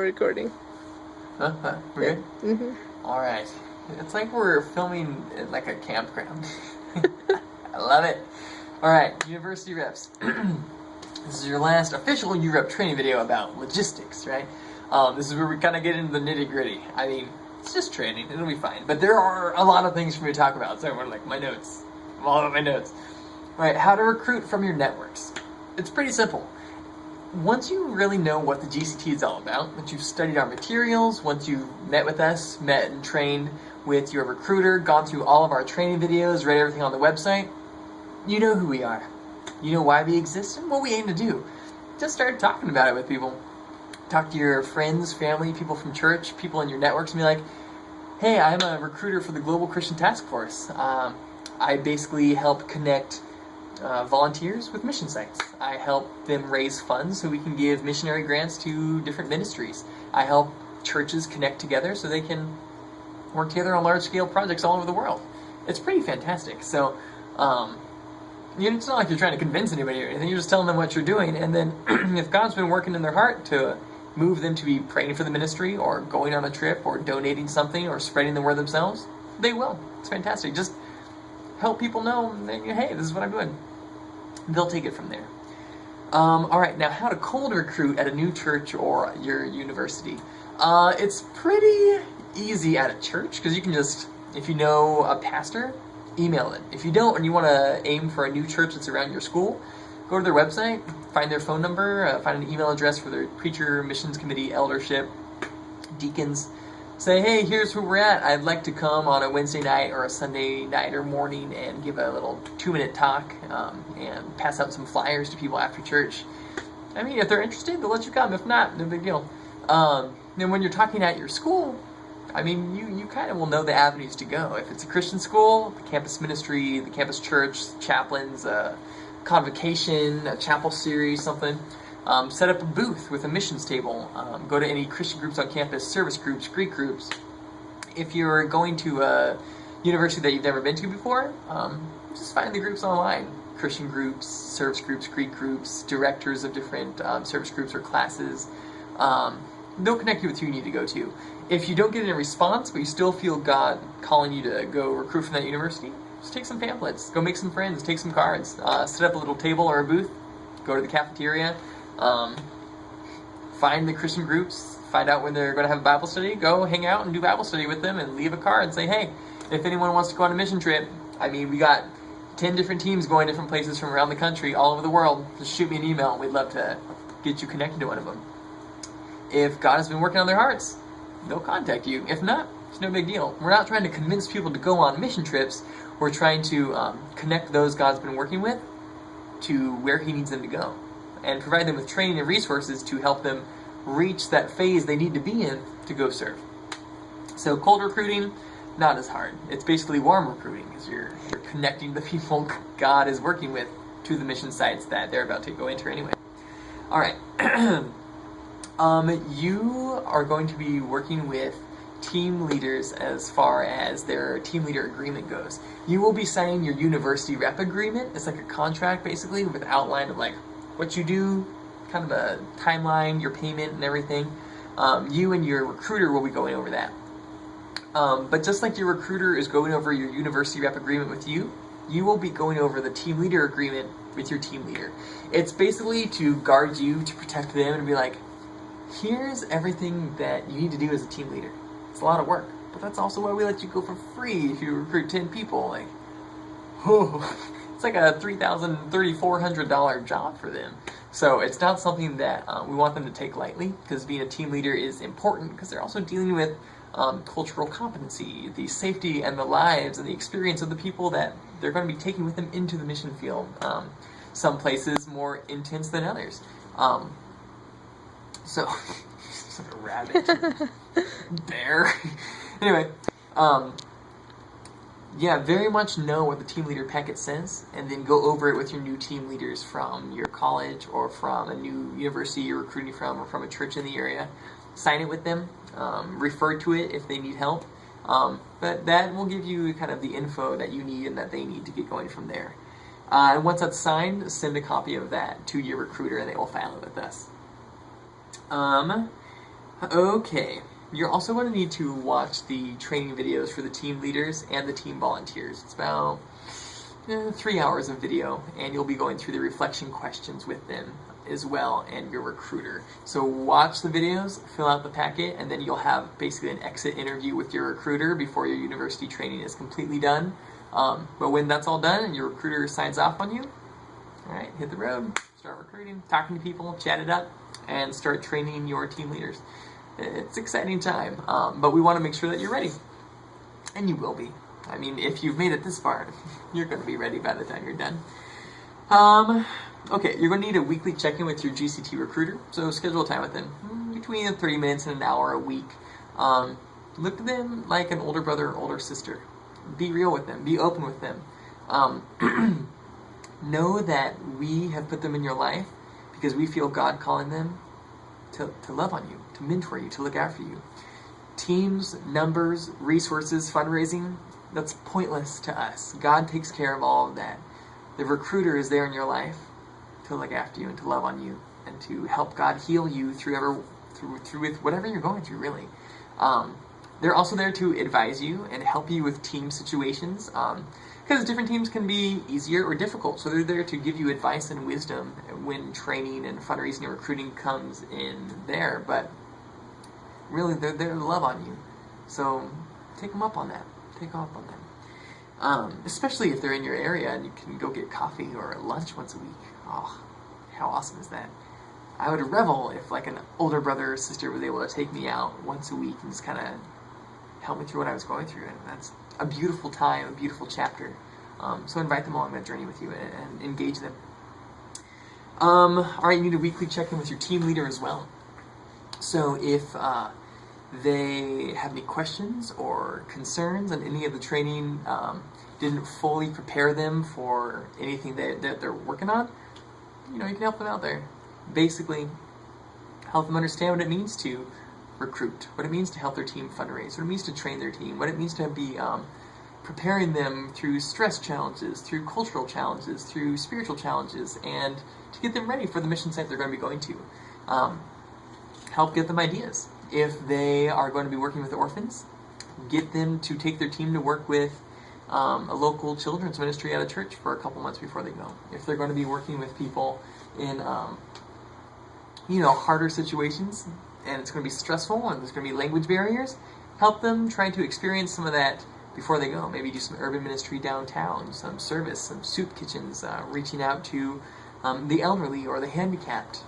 recording. We're good? Mm-hmm. Alright. It's like we're filming at like a campground. I love it. Alright, University Reps. This is your last official UREP training video about logistics, right? This is where we kind of get into the nitty-gritty. I mean, it's just training. It'll be fine. But there are a lot of things for me to talk about, so I want like my notes. All of my notes. Alright, how to recruit from your networks. It's pretty simple. Once you really know what the GCT is all about, once you've studied our materials, once you've met with us, met and trained with your recruiter, gone through all of our training videos, read everything on the website, you know who we are. You know why we exist and what we aim to do. Just start talking about it with people. Talk to your friends, family, people from church, people in your networks, and be like, hey, I'm a recruiter for the Global Christian Task Force. I basically help connect volunteers with mission sites. I help them raise funds so we can give missionary grants to different ministries. I help churches connect together so they can work together on large-scale projects all over the world. It's pretty fantastic. So, it's not like you're trying to convince anybody or anything. You're just telling them what you're doing, and then if God's been working in their heart to move them to be praying for the ministry or going on a trip or donating something or spreading the word themselves, they will. It's fantastic. Just help people know that, hey, this is what I'm doing. They'll take it from there. Alright, now how to cold recruit at a new church or your university. It's pretty easy at a church, because you can just, if you know a pastor, email it. If you don't and you want to aim for a new church that's around your school, go to their website, find their phone number, find an email address for their preacher, missions committee, eldership, deacons. Say, hey, here's who we're at. I'd like to come on a Wednesday night or a Sunday night or morning and give a little 2-minute talk and pass out some flyers to people after church. I mean, if they're interested, they'll let you come. If not, no big deal. Then when you're talking at your school, I mean, you kind of will know the avenues to go. If it's a Christian school, the campus ministry, the campus church, chaplains, convocation, a chapel series, something. Set up a booth with a missions table. Go to any Christian groups on campus, service groups, Greek groups. If you're going to a university that you've never been to before, just find the groups online. Christian groups, service groups, Greek groups, directors of different service groups or classes. They'll connect you with who you need to go to. If you don't get any response, but you still feel God calling you to go recruit from that university, just take some pamphlets, go make some friends, take some cards, set up a little table or a booth, go to the cafeteria, find the Christian groups, find out when they're going to have a Bible study, go hang out and do Bible study with them, and leave a card and say, hey, if anyone wants to go on a mission trip, I mean, we got 10 different teams going different places from around the country, all over the world, just shoot me an email, and we'd love to get you connected to one of them. If God has been working on their hearts, they'll contact you. If not, it's no big deal. We're not trying to convince people to go on mission trips. We're trying to connect those God's been working with to where He needs them to go, and provide them with training and resources to help them reach that phase they need to be in to go serve. So cold recruiting, not as hard. It's basically warm recruiting, because you're connecting the people God is working with to the mission sites that they're about to go into anyway. Alright. You are going to be working with team leaders as far as their team leader agreement goes. You will be signing your university rep agreement. It's like a contract, basically, with an outline of like what you do, kind of a timeline, your payment and everything. You and your recruiter will be going over that. But just like your recruiter is going over your university rep agreement with you, you will be going over the team leader agreement with your team leader. It's basically to guard you, to protect them, and be like, here's everything that you need to do as a team leader. It's a lot of work, but that's also why we let you go for free if you recruit 10 people. Like, it's like a $3,000, $3,400 job for them. So it's not something that we want them to take lightly, because being a team leader is important, because they're also dealing with cultural competency, the safety and the lives and the experience of the people that they're going to be taking with them into the mission field. Some places more intense than others. So, it's like a rabbit, bear. Anyway, yeah, very much know what the team leader packet says, and then go over it with your new team leaders from your college or from a new university you're recruiting from, or from a church in the area. Sign it with them, refer to it if they need help, but that will give you kind of the info that you need and that they need to get going from there. And once that's signed, send a copy of that to your recruiter and they will file it with us. Okay, you're also going to need to watch the training videos for the team leaders and the team volunteers. It's about 3 hours of video, and you'll be going through the reflection questions with them as well, and your recruiter. So watch the videos, fill out the packet, and then you'll have basically an exit interview with your recruiter before your university training is completely done. But when that's all done and your recruiter signs off on you, all right, hit the road, start recruiting, talking to people, chat it up, and start training your team leaders. It's an exciting time, but we want to make sure that you're ready, and you will be. I mean, if you've made it this far, you're going to be ready by the time you're done. Okay, you're going to need a weekly check-in with your GCT recruiter, so schedule time with them, between 30 minutes and an hour a week. Look at them like an older brother or older sister. Be real with them, be open with them. Know that we have put them in your life because we feel God calling them to love on you, to mentor you, to look after you. Teams, numbers, resources, fundraising, that's pointless to us. God takes care of all of that. The recruiter is there in your life to look after you and to love on you and to help God heal you through with whatever you're going through, really. They're also there to advise you and help you with team situations, because different teams can be easier or difficult. So they're there to give you advice and wisdom when training and fundraising and recruiting comes in there. But really, they're there to love on you. So take them up on that. Take them up on that. Especially if they're in your area and you can go get coffee or lunch once a week. Oh, how awesome is that? I would revel if like an older brother or sister was able to take me out once a week and just kind of help me through what I was going through. And that's a beautiful time, a beautiful chapter. So invite them along that journey with you and engage them. All right, you need a weekly check-in with your team leader as well. So if they have any questions or concerns on any of the training, didn't fully prepare them for anything that they're working on, you can help them out there. Basically, help them understand what it means to recruit, what it means to help their team fundraise, what it means to train their team, what it means to be preparing them through stress challenges, through cultural challenges, through spiritual challenges, and to get them ready for the mission site they're going to be going to. Help get them ideas. If they are going to be working with orphans, get them to take their team to work with a local children's ministry at a church for a couple months before they go. If they're going to be working with people in harder situations and it's going to be stressful and there's going to be language barriers, help them try to experience some of that before they go. Maybe do some urban ministry downtown, some service, some soup kitchens, reaching out to the elderly or the handicapped.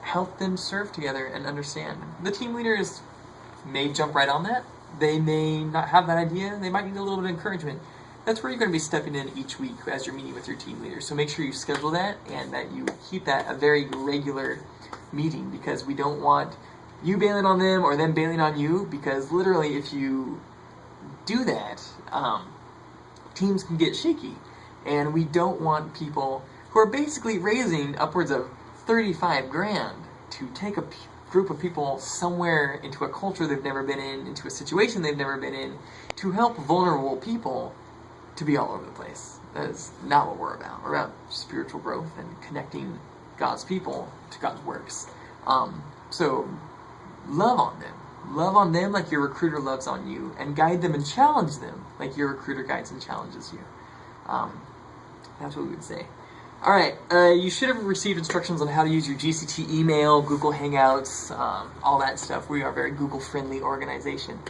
Help them serve together and understand. The team leaders may jump right on that. They may not have that idea. They might need a little bit of encouragement. That's where you're going to be stepping in each week as you're meeting with your team leaders. So make sure you schedule that and that you keep that a very regular meeting, because we don't want you bailing on them or them bailing on you, because literally if you do that, teams can get shaky. And we don't want people who are basically raising upwards of 35 grand to take a group of people somewhere into a culture they've never been in, into a situation they've never been in, to help vulnerable people to be all over the place. That is not what we're about. We're about spiritual growth and connecting God's people to God's works. So love on them. Love on them like your recruiter loves on you, and guide them and challenge them like your recruiter guides and challenges you. That's what we would say. All right, you should have received instructions on how to use your GCT email, Google Hangouts, all that stuff. We are a very Google-friendly organization.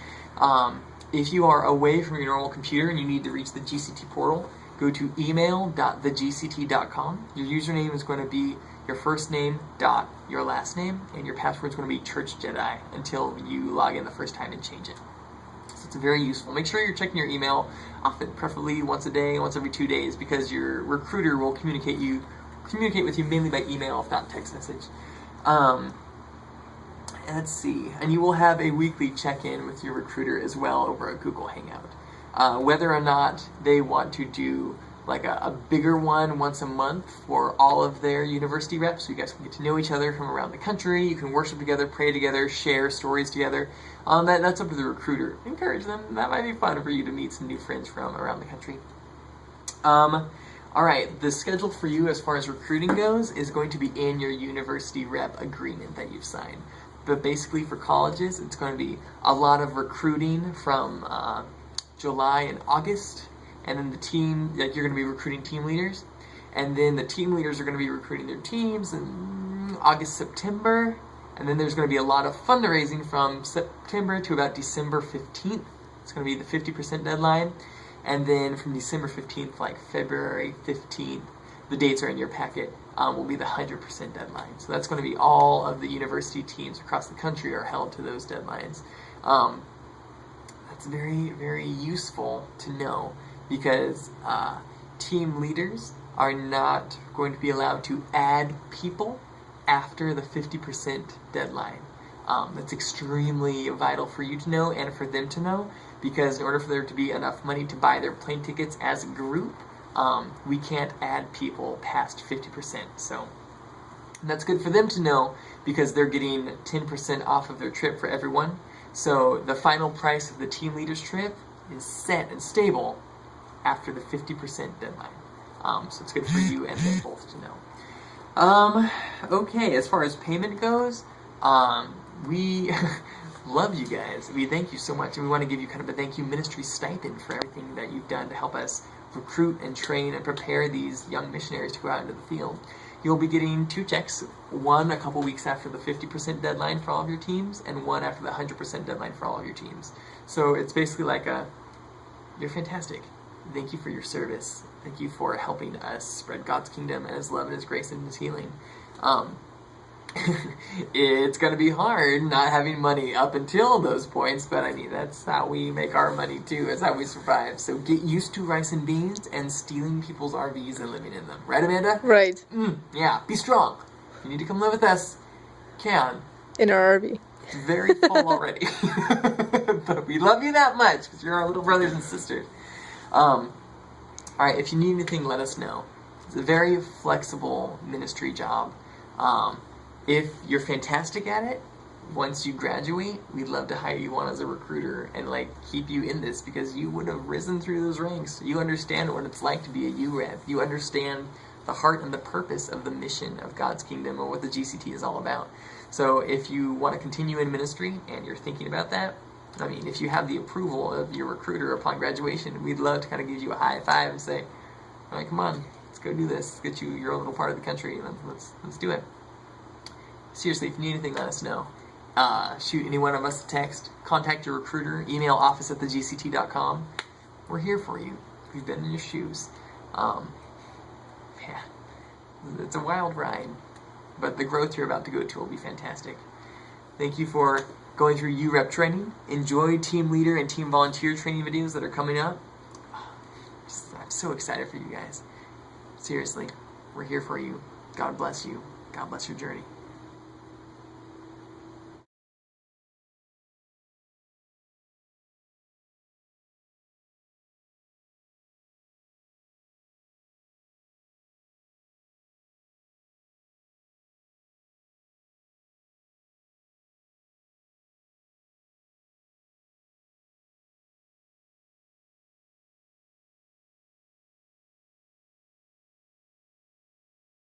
If you are away from your normal computer and you need to reach the GCT portal, go to email.thegct.com. Your username is going to be your first name dot your last name, and your password is going to be Church Jedi until you log in the first time and change it. So it's very useful. Make sure you're checking your email often, preferably once a day, once every 2 days, because your recruiter will communicate with you mainly by email, if not text message. Let's see, and you will have a weekly check-in with your recruiter as well over a Google Hangout. Whether or not they want to do like a bigger one once a month for all of their university reps, so you guys can get to know each other from around the country, you can worship together, pray together, share stories together. That's up to the recruiter. Encourage them. That might be fun for you to meet some new friends from around the country. Alright, the schedule for you as far as recruiting goes is going to be in your university rep agreement that you've signed. but basically for colleges, it's going to be a lot of recruiting from July and August, and then the team, like you're going to be recruiting team leaders, and then the team leaders are going to be recruiting their teams in August, September, and then there's going to be a lot of fundraising from September to about December 15th. It's going to be the 50% deadline, and then from December 15th, like February 15th, the dates are in your packet, will be the 100% deadline. So that's going to be all of the university teams across the country are held to those deadlines. That's very, very useful to know, because team leaders are not going to be allowed to add people after the 50% deadline. That's extremely vital for you to know and for them to know, because in order for there to be enough money to buy their plane tickets as a group, we can't add people past 50%. So that's good for them to know, because they're getting 10% off of their trip for everyone. So the final price of the team leaders trip is set and stable after the 50% deadline. So it's good for you and them both to know. Okay, as far as payment goes, we love you guys. We thank you so much, and we want to give you kind of a thank you ministry stipend for everything that you've done to help us recruit and train and prepare these young missionaries to go out into the field. You'll be getting 2 checks, one a couple weeks after the 50% deadline for all of your teams, and one after the 100% deadline for all of your teams. So it's basically like you're fantastic. Thank you for your service. Thank you for helping us spread God's kingdom and His love and His grace and His healing. It's going to be hard not having money up until those points, but I mean, that's how we make our money too. That's how we survive. So get used to rice and beans and stealing people's RVs and living in them. Right, Amanda? Right. Yeah, be strong. If you need to come live with us, you can. In our RV. It's very full already. But we love you that much, because you're our little brothers and sisters. Alright, if you need anything, let us know. It's a very flexible ministry job. If you're fantastic at it, once you graduate, we'd love to hire you on as a recruiter and keep you in this, because you would have risen through those ranks. You understand what it's like to be a UREP. You understand the heart and the purpose of the mission of God's kingdom and what the GCT is all about. So if you want to continue in ministry and you're thinking about that, I mean, if you have the approval of your recruiter upon graduation, we'd love to kind of give you a high five and say, all right, come on, let's go do this. Let's get you your own little part of the country. Let's do it. Seriously, if you need anything, let us know. Shoot any one of us a text, contact your recruiter, email office@thegct.com. We're here for you. We've been in your shoes. Yeah, it's a wild ride, but the growth you're about to go to will be fantastic. Thank you for going through UREP training. Enjoy team leader and team volunteer training videos that are coming up. I'm so excited for you guys. Seriously, we're here for you. God bless you. God bless your journey.